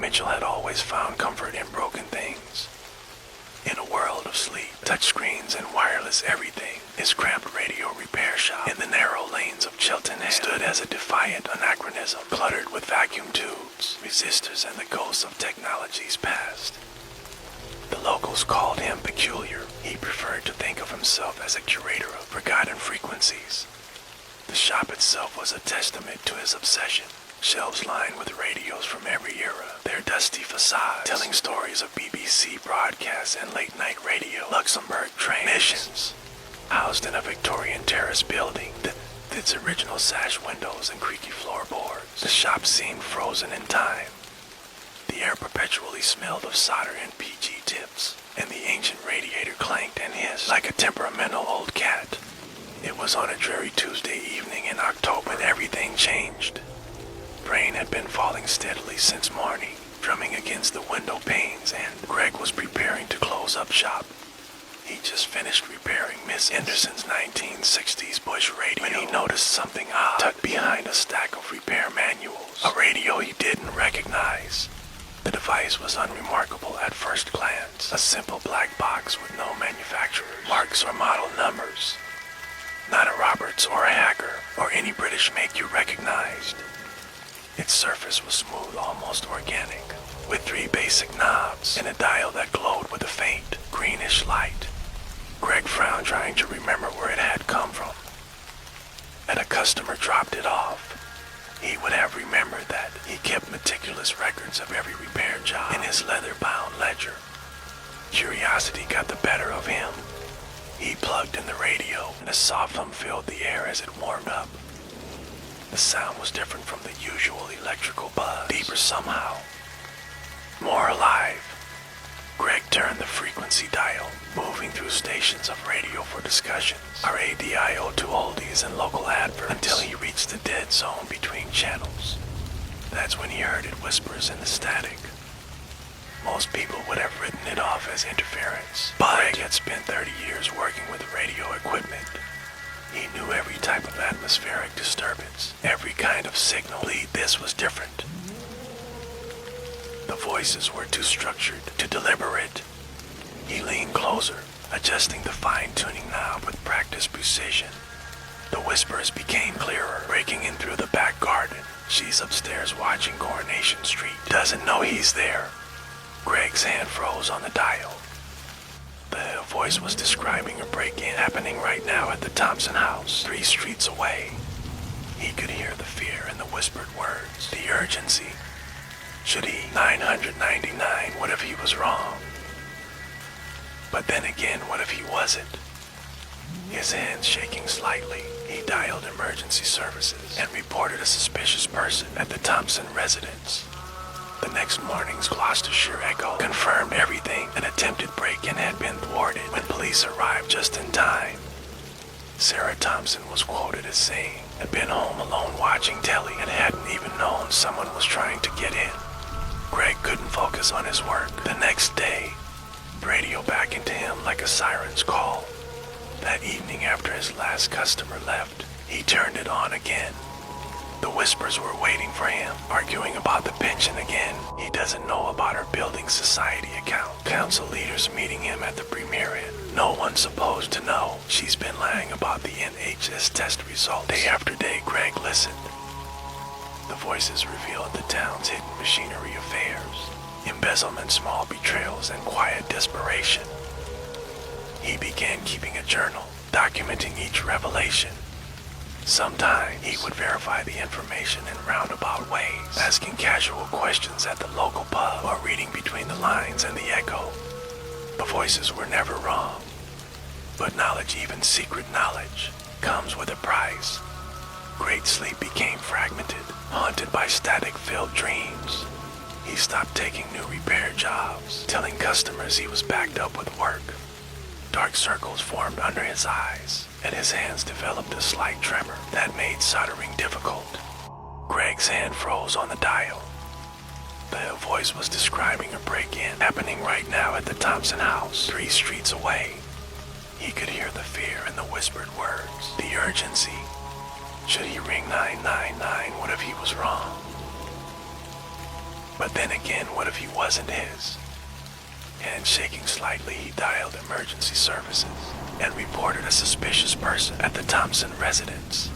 Mitchell had always found comfort in broken things. In a world of sleep, touchscreens, and wireless everything, his cramped radio repair shop in the narrow lanes of Cheltenham stood as a defiant anachronism, cluttered with vacuum tubes, resistors, and the ghosts of technologies past. The locals called him peculiar. He preferred to think of himself as a curator of forgotten frequencies. The shop itself was a testament to his obsession. Shelves lined with radios from every era, their dusty facades telling stories of BBC broadcasts and late-night radio, Luxembourg train missions. Housed in a Victorian terrace building with its original sash windows and creaky floorboards, the shop seemed frozen in time. The air perpetually smelled of solder and PG tips, and the ancient radiator clanked and hissed like a temperamental old cat. It was on a dreary Tuesday evening in October when everything changed. Rain had been falling steadily since morning, drumming against the window panes, and Greg was preparing to close up shop. He just finished repairing Miss Anderson's 1960s Bush radio when he noticed something odd tucked behind a stack of repair manuals, a radio he didn't recognize. The device was unremarkable at first glance, a simple black box with no manufacturer's marks or model numbers. Not a Roberts or a Hacker or any British make you recognized. Its surface was smooth, almost organic, with 3 basic knobs and a dial that glowed with a faint, greenish light. Greg frowned, trying to remember where it had come from. And a customer dropped it off. He would have remembered that. He kept meticulous records of every repair job in his leather-bound ledger. Curiosity got the better of him. He plugged in the radio, and a soft hum filled the air as it warmed up. The sound was different from the usual electrical buzz, deeper somehow, more alive. Greg turned the frequency dial, moving through stations of radio for discussions, RADIO to oldies and local adverts, until he reached the dead zone between channels. That's when he heard it whispers in the static. Most people would have written it off as interference, but Greg had spent 30 years working with radio equipment. He knew every type of atmospheric disturbance, every kind of signal. This was different. The voices were too structured, too deliberate. He leaned closer, adjusting the fine-tuning knob with practiced precision. The whispers became clearer, breaking in through the back garden. She's upstairs watching Coronation Street. Doesn't know he's there. Greg's hand froze on the dial. The voice was describing a break-in happening right now at the Thompson house, 3 streets away. He could hear the fear in the whispered words, the urgency. Should he? 999, what if he was wrong? But then again, what if he wasn't? His hands shaking slightly, he dialed emergency services and reported a suspicious person at the Thompson residence. The next morning's Gloucestershire Echo confirmed everything. An attempted break-in had been thwarted when police arrived just in time. Sarah Thompson was quoted as saying, had been home alone watching telly and hadn't even known someone was trying to get in. Greg couldn't focus on his work. The next day, the radio back into him like a siren's call. That evening after his last customer left, he turned it on again. The whispers were waiting for him, arguing about the pension again. He doesn't know about her building society account. Council leaders meeting him at the premier inn. No one's supposed to know. She's been lying about the NHS test results. Day after day, Greg listened. The voices revealed the town's hidden machinery affairs, embezzlement, small betrayals, and quiet desperation. He began keeping a journal, documenting each revelation. Sometimes he would verify the information in roundabout ways, asking casual questions at the local pub or reading between the lines in the Echo. The voices were never wrong, but knowledge, even secret knowledge, comes with a price. Great sleep became fragmented, haunted by static-filled dreams. He stopped taking new repair jobs, telling customers he was backed up with work. Dark circles formed under his eyes, and his hands developed a slight tremor that made soldering difficult. Greg's hand froze on the dial. The voice was describing a break-in happening right now at the Thompson house, 3 streets away. He could hear the fear in the whispered words, the urgency. Should he ring 999? What if he was wrong? But then again, what if he wasn't his? And shaking slightly, he dialed emergency services and reported a suspicious person at the Thompson residence.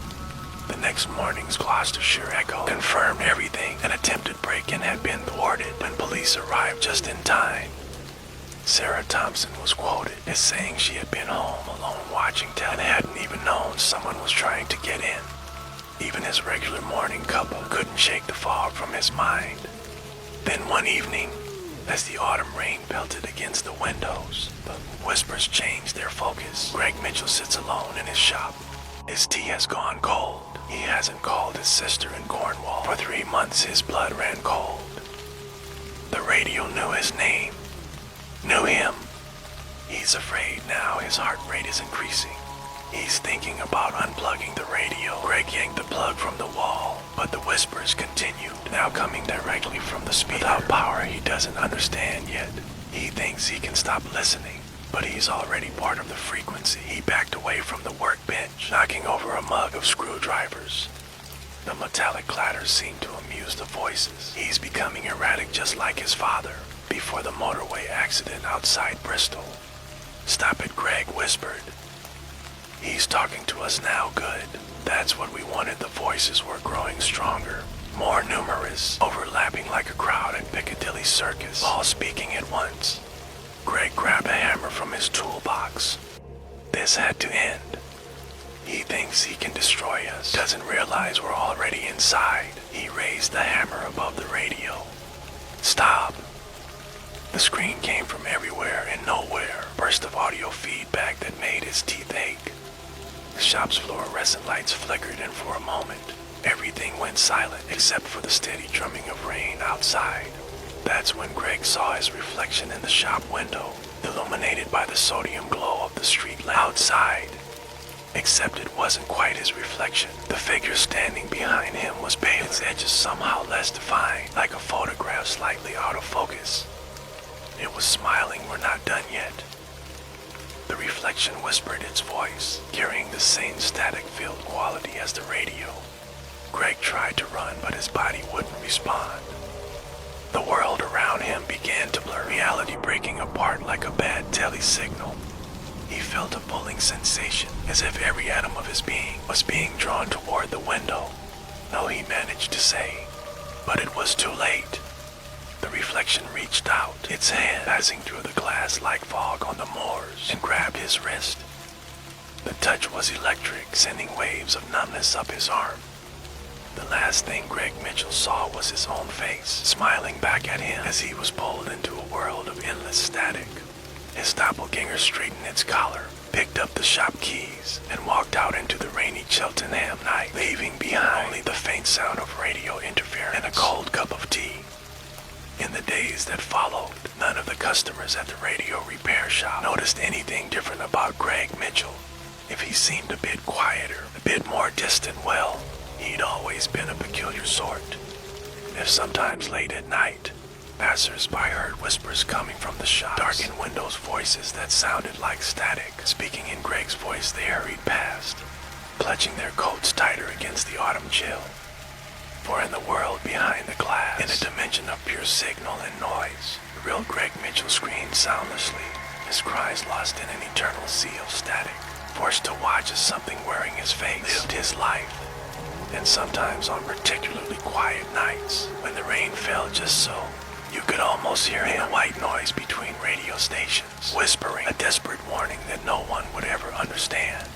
The next morning's Gloucestershire Echo confirmed everything. An attempted break-in had been thwarted when police arrived just in time. Sarah Thompson was quoted as saying she had been home alone watching TV and hadn't even known someone was trying to get in. Even his regular morning cuppa couldn't shake the fog from his mind. Then one evening, as the autumn rain pelted against the windows, the whispers changed their focus. Greg Mitchell sits alone in his shop. His tea has gone cold. He hasn't called his sister in Cornwall. For 3 months his blood ran cold. The radio knew his name, knew him. He's afraid now. His heart rate is increasing. He's thinking about unplugging the radio. Greg yanked the plug from the wall, but the whispers continued, now coming directly from the speaker. Without power he doesn't understand yet. He thinks he can stop listening, but he's already part of the frequency. He backed away from the workbench, knocking over a mug of screwdrivers. The metallic clatter seemed to amuse the voices. He's becoming erratic just like his father before the motorway accident outside Bristol. "Stop it," Greg whispered. "He's talking to us now, good. That's what we wanted." The voices were growing stronger, more numerous, overlapping like a crowd at Piccadilly Circus, all speaking at once. Greg grabbed a hammer from his toolbox. This had to end. He thinks he can destroy us, doesn't realize we're already inside. He raised the hammer above the radio. "Stop." The screen came from everywhere and nowhere, burst of audio feedback that made his teeth ache. The shop's fluorescent lights flickered, and for a moment, everything went silent except for the steady drumming of rain outside. That's when Greg saw his reflection in the shop window, illuminated by the sodium glow of the street lamp outside. Except it wasn't quite his reflection. The figure standing behind him was pale, its edges somehow less defined, like a photograph slightly out of focus. It was smiling. "We're not done yet." The reflection whispered its voice, carrying the same static-filled quality as the radio. Greg tried to run, but his body wouldn't respond. The world around him began to blur, reality breaking apart like a bad telesignal. He felt a pulling sensation, as if every atom of his being was being drawn toward the window. "No," he managed to say, but it was too late. The reflection reached out, its hand passing through the glass like fog on the moors, and grabbed his wrist. The touch was electric, sending waves of numbness up his arm. The last thing Greg Mitchell saw was his own face, smiling back at him as he was pulled into a world of endless static. His doppelganger straightened its collar, picked up the shop keys, and walked out into the rainy Cheltenham night, leaving behind only the faint sound of radio interference and a cold cup of tea. In the days that followed, none of the customers at the radio repair shop noticed anything different about Greg Mitchell. If he seemed a bit quieter, a bit more distant, well, he'd always been a peculiar sort. If sometimes late at night, passers-by heard whispers coming from the shop, darkened windows, voices that sounded like static. Speaking in Greg's voice, they hurried past, clutching their coats tighter against the autumn chill. For in the world behind the glass, in a dimension of pure signal and noise, the real Greg Mitchell screamed soundlessly, his cries lost in an eternal sea of static, forced to watch as something wearing his face lived his life. And sometimes on particularly quiet nights, when the rain fell just so, you could almost hear him, a white noise between radio stations, whispering a desperate warning that no one would ever understand.